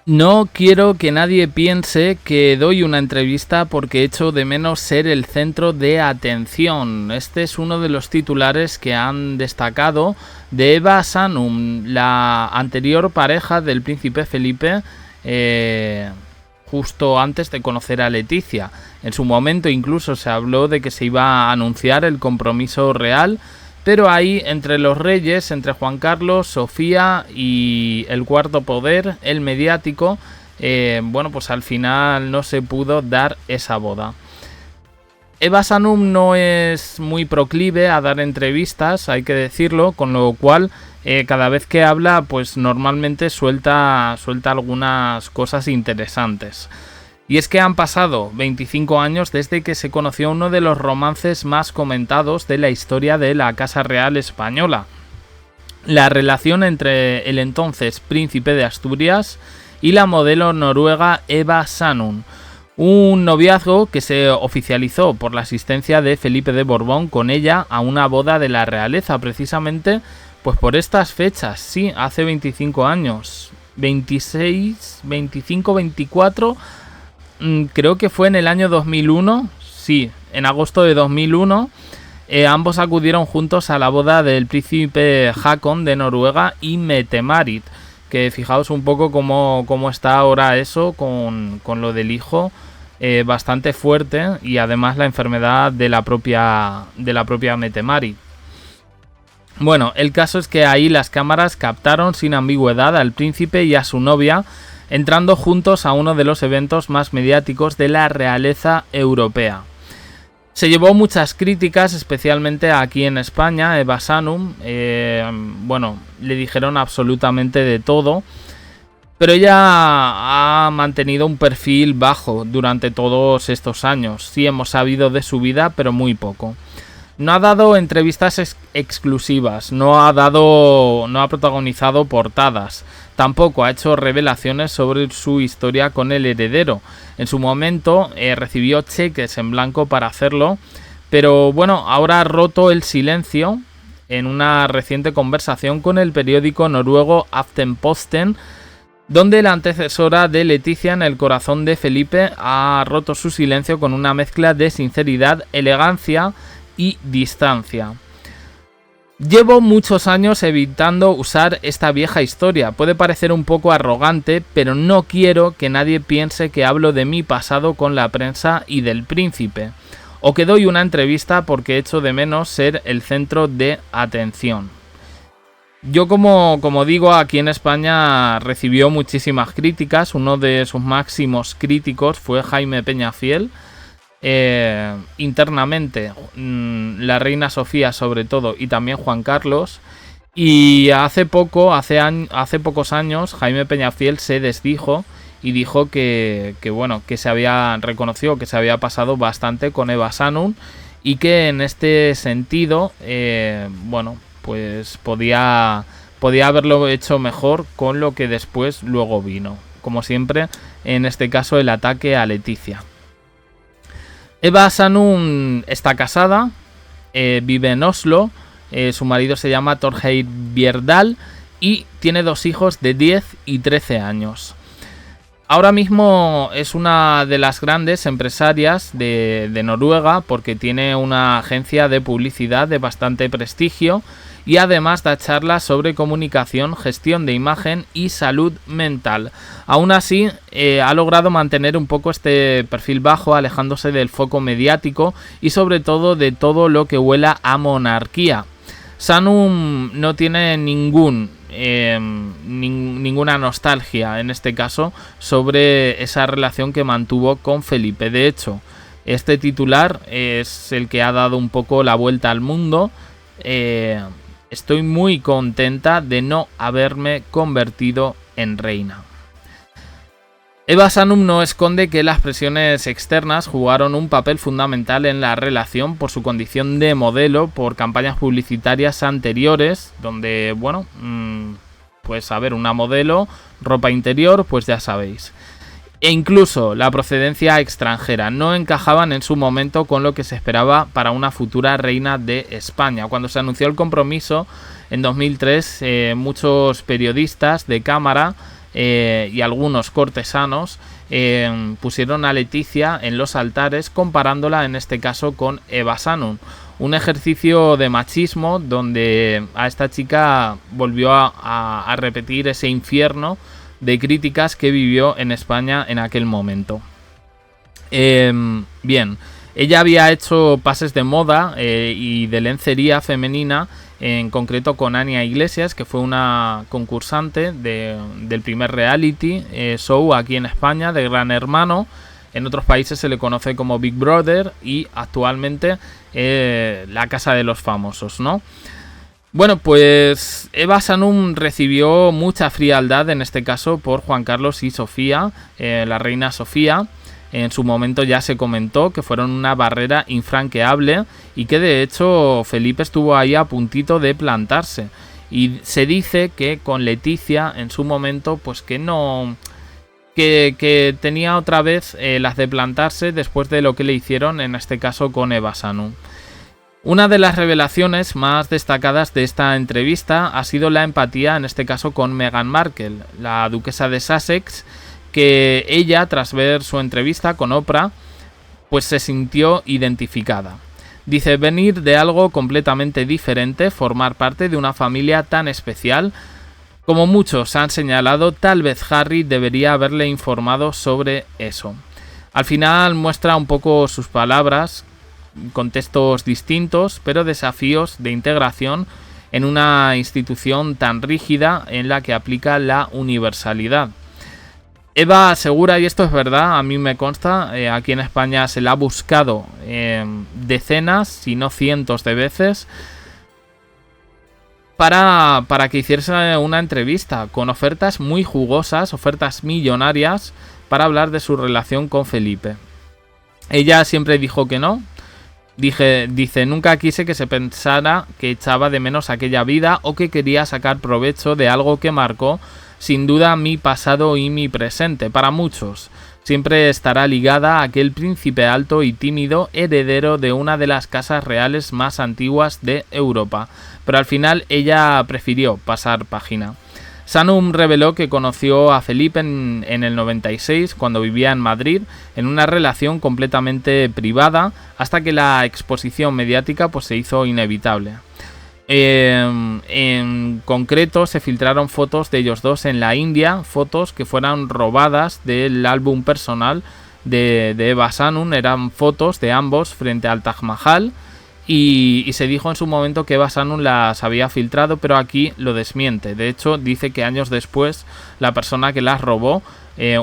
No quiero que nadie piense que doy una entrevista porque echo de menos ser el centro de atención. Este es uno de los titulares que han destacado de Eva Sanum, la anterior pareja del príncipe Felipe, justo antes de conocer a Leticia. En su momento incluso se habló de que se iba a anunciar el compromiso real, pero ahí entre los reyes, entre Juan Carlos, Sofía y el cuarto poder, el mediático, pues al final no se pudo dar esa boda. Eva Sanum no es muy proclive a dar entrevistas, hay que decirlo, con lo cual cada vez que habla pues normalmente suelta algunas cosas interesantes. Y es que han pasado 25 años desde que se conoció uno de los romances más comentados de la historia de la Casa Real Española. La relación entre el entonces príncipe de Asturias y la modelo noruega Eva Sanum. Un noviazgo que se oficializó por la asistencia de Felipe de Borbón con ella a una boda de la realeza, precisamente pues por estas fechas, sí, hace 25 años. 26, 25, 24... creo que fue en el año 2001, sí, en agosto de 2001, ambos acudieron juntos a la boda del príncipe Haakon de Noruega y Mette-Marit, que fijaos un poco cómo está ahora eso con lo del hijo, bastante fuerte, y además la enfermedad de la propia Mette-Marit. Bueno, el caso es que ahí las cámaras captaron sin ambigüedad al príncipe y a su novia, entrando juntos a uno de los eventos más mediáticos de la realeza europea. Se llevó muchas críticas, especialmente aquí en España. Eva Sanum, le dijeron absolutamente de todo, pero ella ha mantenido un perfil bajo durante todos estos años. Sí hemos sabido de su vida, pero muy poco. No ha dado entrevistas exclusivas, no ha protagonizado portadas. Tampoco ha hecho revelaciones sobre su historia con el heredero. En su momento recibió cheques en blanco para hacerlo, pero bueno, ahora ha roto el silencio en una reciente conversación con el periódico noruego Aftenposten, donde la antecesora de Leticia en el corazón de Felipe ha roto su silencio con una mezcla de sinceridad, elegancia y distancia. Llevo muchos años evitando usar esta vieja historia. Puede parecer un poco arrogante, pero no quiero que nadie piense que hablo de mi pasado con la prensa y del príncipe, o que doy una entrevista porque echo de menos ser el centro de atención. Yo, como digo, aquí en España recibió muchísimas críticas. Uno de sus máximos críticos fue Jaime Peñafiel. Internamente la reina Sofía sobre todo, y también Juan Carlos, y hace pocos años Jaime Peñafiel se desdijo y dijo que se había reconocido que se había pasado bastante con Eva Sanum y que en este sentido pues podía haberlo hecho mejor con lo que después luego vino, como siempre en este caso el ataque a Leticia. Eva Sanum está casada, vive en Oslo, su marido se llama Torgeir Bjerdal y tiene 2 hijos de 10 y 13 años. Ahora mismo es una de las grandes empresarias de Noruega porque tiene una agencia de publicidad de bastante prestigio y además da charlas sobre comunicación, gestión de imagen y salud mental. Aún así, ha logrado mantener un poco este perfil bajo, alejándose del foco mediático y sobre todo de todo lo que huela a monarquía. Sanum no tiene ninguna nostalgia, en este caso, sobre esa relación que mantuvo con Felipe. De hecho, este titular es el que ha dado un poco la vuelta al mundo. Estoy muy contenta de no haberme convertido en reina. Eva Sanum no esconde que las presiones externas jugaron un papel fundamental en la relación por su condición de modelo, por campañas publicitarias anteriores, donde, pues a ver, una modelo, ropa interior, pues ya sabéis. E incluso la procedencia extranjera no encajaban en su momento con lo que se esperaba para una futura reina de España. Cuando se anunció el compromiso en 2003, muchos periodistas de cámara y algunos cortesanos pusieron a Leticia en los altares, comparándola en este caso con Eva Sanum. Un ejercicio de machismo donde a esta chica volvió a repetir ese infierno de críticas que vivió en España en aquel momento. Bien, ella había hecho pases de moda y de lencería femenina, en concreto con Ania Iglesias, que fue una concursante del primer reality show aquí en España, de Gran Hermano. En otros países se le conoce como Big Brother y actualmente la Casa de los Famosos, ¿no? Bueno, pues Eva Sanum recibió mucha frialdad, en este caso por Juan Carlos y Sofía, la reina Sofía. En su momento ya se comentó que fueron una barrera infranqueable y que de hecho Felipe estuvo ahí a puntito de plantarse. Y se dice que con Leticia en su momento pues que no... Que tenía otra vez las de plantarse después de lo que le hicieron en este caso con Eva Sanum. Una de las revelaciones más destacadas de esta entrevista ha sido la empatía, en este caso con Meghan Markle, la duquesa de Sussex, que ella, tras ver su entrevista con Oprah, pues se sintió identificada. Dice: venir de algo completamente diferente, formar parte de una familia tan especial. Como muchos han señalado, tal vez Harry debería haberle informado sobre eso. Al final muestra un poco sus palabras, contextos distintos, pero desafíos de integración en una institución tan rígida en la que aplica la universalidad. Eva asegura, y esto es verdad, a mí me consta, aquí en España se la ha buscado decenas, si no cientos de veces, para que hiciese una entrevista con ofertas muy jugosas, ofertas millonarias, para hablar de su relación con Felipe. Ella siempre dijo que no. Dice, nunca quise que se pensara que echaba de menos aquella vida o que quería sacar provecho de algo que marcó sin duda mi pasado y mi presente. Para muchos siempre estará ligada a aquel príncipe alto y tímido, heredero de una de las casas reales más antiguas de Europa, pero al final ella prefirió pasar página. Sanum reveló que conoció a Felipe en el 96, cuando vivía en Madrid, en una relación completamente privada, hasta que la exposición mediática pues, se hizo inevitable. En concreto, se filtraron fotos de ellos dos en la India, fotos que fueron robadas del álbum personal de Eva Sanum. Eran fotos de ambos frente al Taj Mahal. Y se dijo en su momento que Eva Sanum las había filtrado, pero aquí lo desmiente. De hecho, dice que años después la persona que las robó,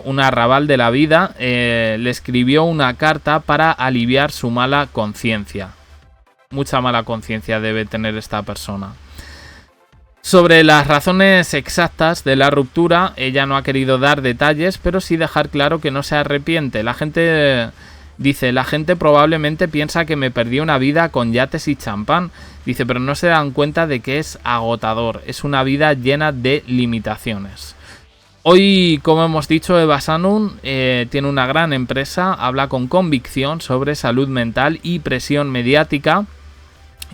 un arrabal de la vida, le escribió una carta para aliviar su mala conciencia. Mucha mala conciencia debe tener esta persona. Sobre las razones exactas de la ruptura, ella no ha querido dar detalles, pero sí dejar claro que no se arrepiente. La gente probablemente piensa que me perdí una vida con yates y champán. Dice, pero no se dan cuenta de que es agotador. Es una vida llena de limitaciones. Hoy, como hemos dicho, Eva Sanum tiene una gran empresa. Habla con convicción sobre salud mental y presión mediática.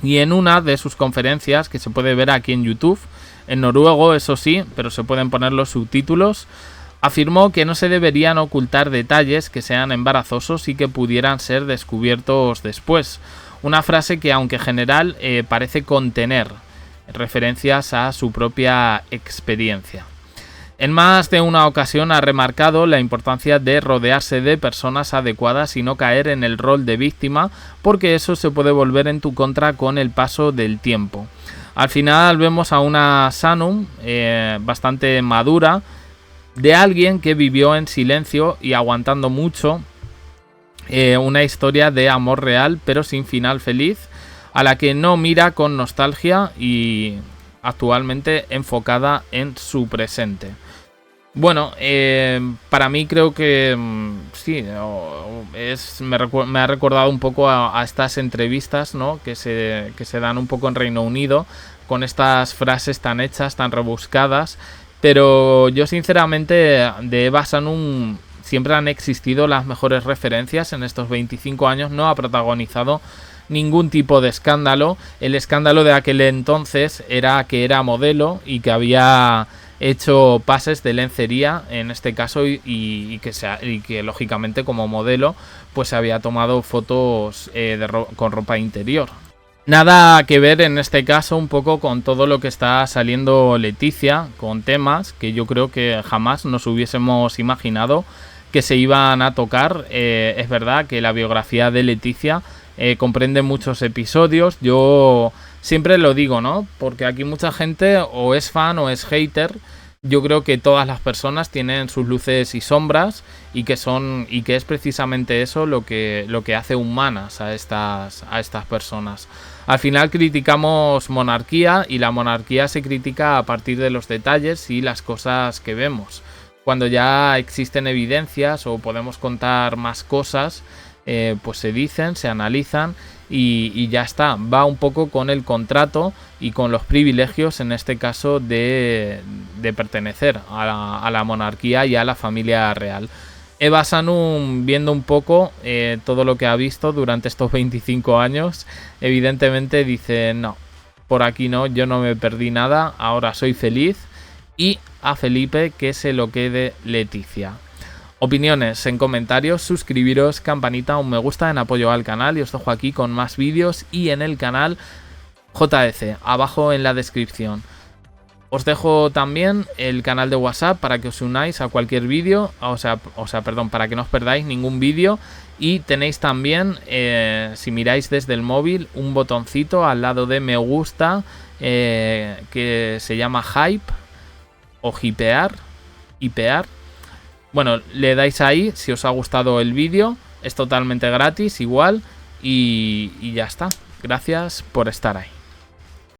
Y en una de sus conferencias, que se puede ver aquí en YouTube, en noruego, eso sí, pero se pueden poner los subtítulos, afirmó que no se deberían ocultar detalles que sean embarazosos y que pudieran ser descubiertos después. Una frase que, aunque general, parece contener referencias a su propia experiencia. En más de una ocasión ha remarcado la importancia de rodearse de personas adecuadas y no caer en el rol de víctima, porque eso se puede volver en tu contra con el paso del tiempo. Al final vemos a una Sanum bastante madura, de alguien que vivió en silencio y aguantando mucho una historia de amor real pero sin final feliz, a la que no mira con nostalgia y actualmente enfocada en su presente. Bueno, para mí creo que sí, me ha recordado un poco a estas entrevistas, ¿no? que se dan un poco en Reino Unido, con estas frases tan hechas, tan rebuscadas. Pero yo sinceramente de Eva Sanum siempre han existido las mejores referencias. En estos 25 años no ha protagonizado ningún tipo de escándalo. El escándalo de aquel entonces era que era modelo y que había hecho pases de lencería en este caso y que lógicamente como modelo pues se había tomado fotos con ropa interior. Nada que ver en este caso un poco con todo lo que está saliendo Leticia, con temas que yo creo que jamás nos hubiésemos imaginado que se iban a tocar. Es verdad que la biografía de Leticia comprende muchos episodios. Yo siempre lo digo, ¿no? Porque aquí mucha gente o es fan o es hater. Yo creo que todas las personas tienen sus luces y sombras y que es precisamente eso lo que hace humanas a estas personas. Al final criticamos monarquía y la monarquía se critica a partir de los detalles y las cosas que vemos. Cuando ya existen evidencias o podemos contar más cosas, pues se dicen, se analizan y ya está. Va un poco con el contrato y con los privilegios, en este caso, de pertenecer a la monarquía y a la familia real. Eva Sanum, viendo un poco todo lo que ha visto durante estos 25 años, evidentemente dice, no, por aquí no, yo no me perdí nada, ahora soy feliz y a Felipe que se lo quede Leticia. Opiniones en comentarios, suscribiros, campanita, un me gusta en apoyo al canal y os dejo aquí con más vídeos y en el canal JDC, abajo en la descripción. Os dejo también el canal de WhatsApp para que os unáis a cualquier vídeo, para que no os perdáis ningún vídeo. Y tenéis también, si miráis desde el móvil, un botoncito al lado de me gusta que se llama Hype o hipear. Bueno, le dais ahí si os ha gustado el vídeo, es totalmente gratis igual y ya está. Gracias por estar ahí.